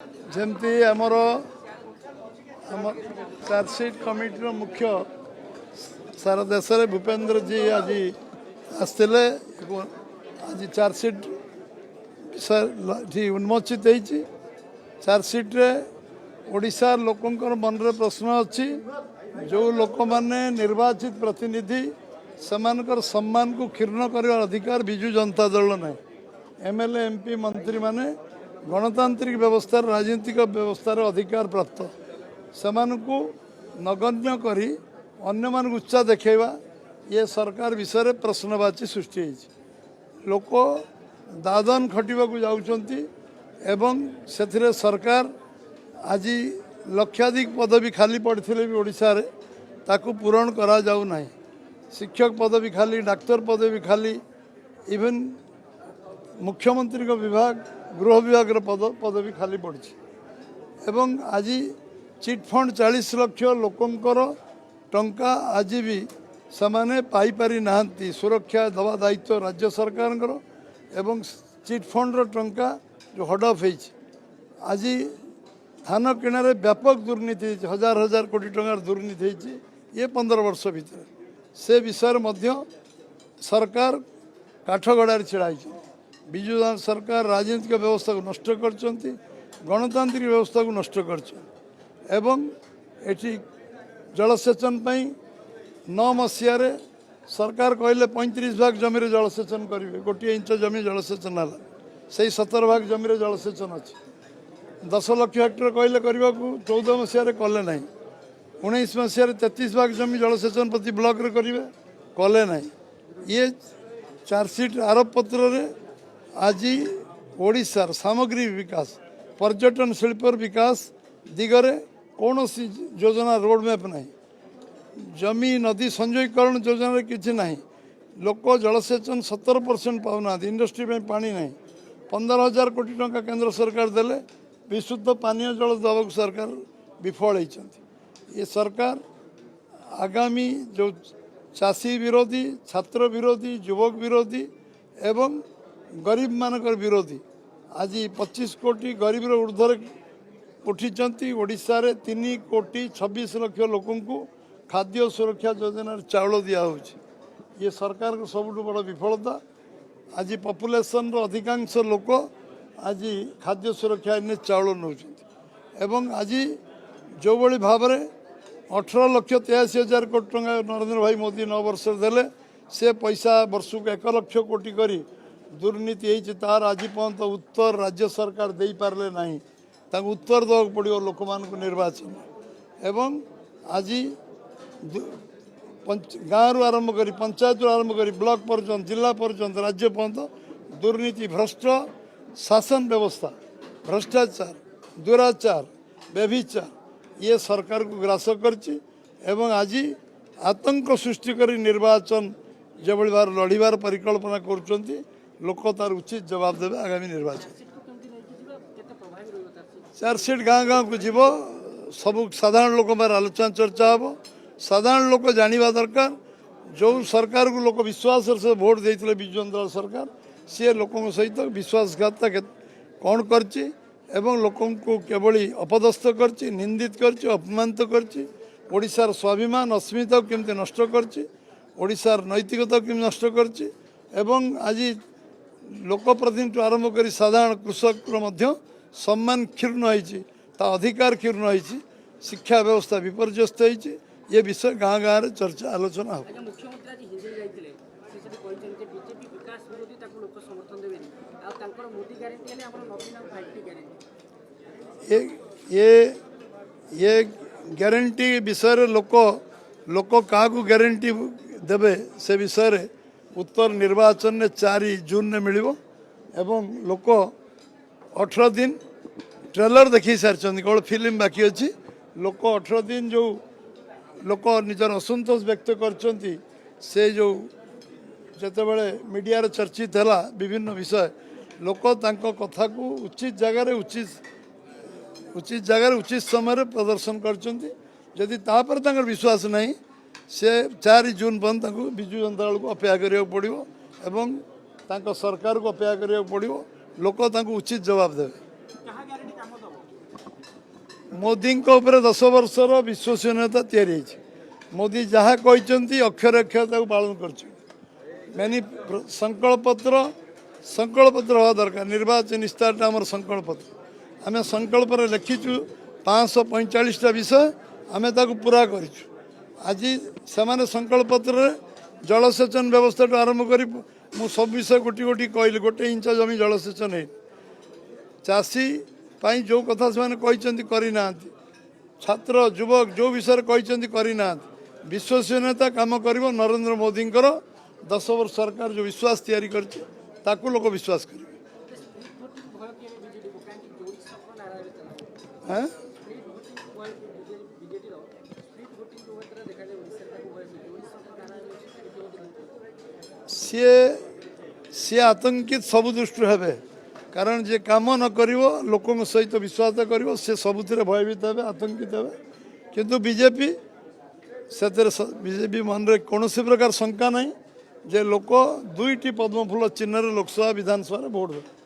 जमती आमर chargesheet committee मुख्य सारा देश में भूपेंद्र जी आज आसते आज चार्जसीट विषय उन्मोचित होती चार्जसीट्रे ओडिशा लोकंर मन में प्रश्न अच्छी जो लोक मैंने निर्वाचित प्रतिनिधि सेमानकर सम्मान को क्षीर्ण कर अधिकार विजु जनता दल ना एमएलए एमपी मंत्री माने गणतांत्रिक व्यवस्था राजनीतिक व्यवस्था अधिकार प्राप्त सेमानकु नगण्य करी अन्य मान उच्चा देखा ये सरकार विषय में प्रश्नवाची सृष्टि लोक दादन खटिबा को जाउछंती एवं से सरकार आज लक्षाधिक पदवी खाली पड़े भी ओडिशा रे ताकू पूरण करा जाऊ नाही शिक्षक पदवी खाली डाक्तर पदवी खाली इवन मुख्यमंत्री को विभाग गृह विभाग पदवी खाली पड़ी एवं आज चिटफंड 40 लाख लोकंकर टंका आज भी समाने पाई पारी नाहंती सुरक्षा दवा दायित्व राज्य सरकार एवं चिटफंड टंका जो हड ऑफ आज धान किणारे व्यापक दुर्नीति हजार हजार कोटी टंकार दुर्नीति ये 15 वर्ष भीतर से विषय मध्य सरकार काठगड़ार छिड़ा विजु सरकार राजनीतिक व्यवस्था को नष्ट कर गणतांत्रिक व्यवस्था को नष्ट कर जलसेचन 9 मसीह सरकार कहले 35 भाग जमी जलसेचन करेंगे 1 इंच जमी जलसेचन है से 17 भाग जमी जलसेचन अच्छी 10 लाख हेक्टर कहले करने को 14 मसीह कले ना 19 मसीह 33 भाग जमी जलसेचन प्रति ब्लॉक रे करेंगे कले ना ये चार्जसीट आरोप पत्र आज ओडिशार सामग्री विकास पर्यटन शिल्पर विकास दिगरे कौन सी योजना रोड मैप ना जमी नदी संजयकरण योजना किसी ना लोक जलसेचन 70% पाऊना इंडस्ट्री में पानी ना 15,000 कोटी टंका केंद्र सरकार देले विशुद्ध पानीय जल दवाक सरकार विफल होती ये सरकार आगामी जो चाषी विरोधी छात्र विरोधी युवक विरोधी एवं गरीब मानकर विरोधी आज 25 कोटी गरीब ऊर्धर उठी ओडिशा रे 3 कोटी 26 लाख लोक खाद्य सुरक्षा योजना चाउल दिया ये सरकार को सबुठ बड़ विफलता आज पॉपुलेशन रो अधिकांश लोक आज खाद्य सुरक्षा चाउल नौ आज जो भली भाव में 18,83,000 कोटी टंका नरेंद्र भाई मोदी 9 वर्ष देले से पैसा वर्ष को 1 लाख कोटी करी दुर्नीति होती तार आज पर्यंत उत्तर राज्य सरकार दे पारे ना उत्तर देवाक पड़ो लोक मान निर्वाचन एवं आज गाँव रु आरंभ कर पंचायत रु आरंभ कर ब्लॉक पर्यंत जिला पर्यंत राज्य पर्यंत दुर्नीति भ्रष्ट शासन व्यवस्था भ्रष्टाचार दुराचार व्यभिचार ये सरकार को ग्रास करछि एवं आज आतंक सृष्टि कर निर्वाचन जो बार लड़ार परिकल्पना करुँच लोक तार उचित जवाब देवे आगामी निर्वाचन चार्जसीट गाँ गाँव को जीव सब साधारण लोक बार आलोचना चर्चा हम साधारण लोक जानिबा दरकार जो सरकार को लोक विश्वास से भोट देते विजु जनता दल सरकार सी लोक सहित विश्वासघातता कौन करछि एवं लोक को केवली अपदस्थ करछि निंदित करछि अपमानित करछि ओडिशार स्वाभिमान अस्मिता केमती नष्ट करछि ओडिशार नैतिकता केमती नष्ट करछि एवं आज लोकप्रतिनिधि आरंभ कर साधारण कृषक सम्मान क्षीर्ण होती अधिकार क्षीर्ण होती शिक्षा व्यवस्था विपर्यस्त होती ये विषय गाँ गाँव में चर्चा आलोचना हो ये ग्यारंटी विषय लोक लोक क्या ग्यारंटी देवे से विषय उत्तर निर्वाचन ने 4 जून ने मिलिबो एवं लोक 18 दिन ट्रेलर देखी सारी केवल फिल्म बाकी अच्छी लोक 18 दिन जो लोक निजर असंतोष व्यक्त करछंती से जो जते बळे मीडिया रे चर्चित है विभिन्न विषय लोक तांको कथा को उचित जगह उचित समय प्रदर्शन करछंती जदि तापर तांकर विश्वास नहीं से 4 जून पर्यंत विजु जनता दल को अपेक्षा करिया पड़िबो एवं तांको सरकार को अपेक्षा करिया पड़िबो लोक तांको उचित जवाब देवे मोदी 10 वर्षर विश्वसनीयता तैयारी मोदी जहाँ कहते अक्षर अक्षर पालन कर संकल्प पत्र हवा दरकार निर्वाचन इस्तार आम संकल्प पत्र आम संकल्प लिखीचु 545टा विषय आम पूरा करूँ आज से संकल्प पत्र जलसेचन व्यवस्था आरंभ कर सब विषय गोटी गोटी कहली 1 इंच जमी जलसेचन है चाषी जो कथा से करना छात्र युवक जो विषय करना विश्वसनीयता काम कर नरेंद्र मोदी 10 वर्ष सरकार जो विश्वास तैयारी करको लोक विश्वास करेंगे सी आतंकित सब दृष्टि हे कारण जे काम न कर लोक सहित विश्वास कर सी सबुथ भयभीत हे आतंकित हे किंतु बीजेपी से बीजेपी मन में कौन प्रकार शंका ना जे लोक 2टी पद्मफूल चिन्ह लोकसभा विधानसभा भोट देते।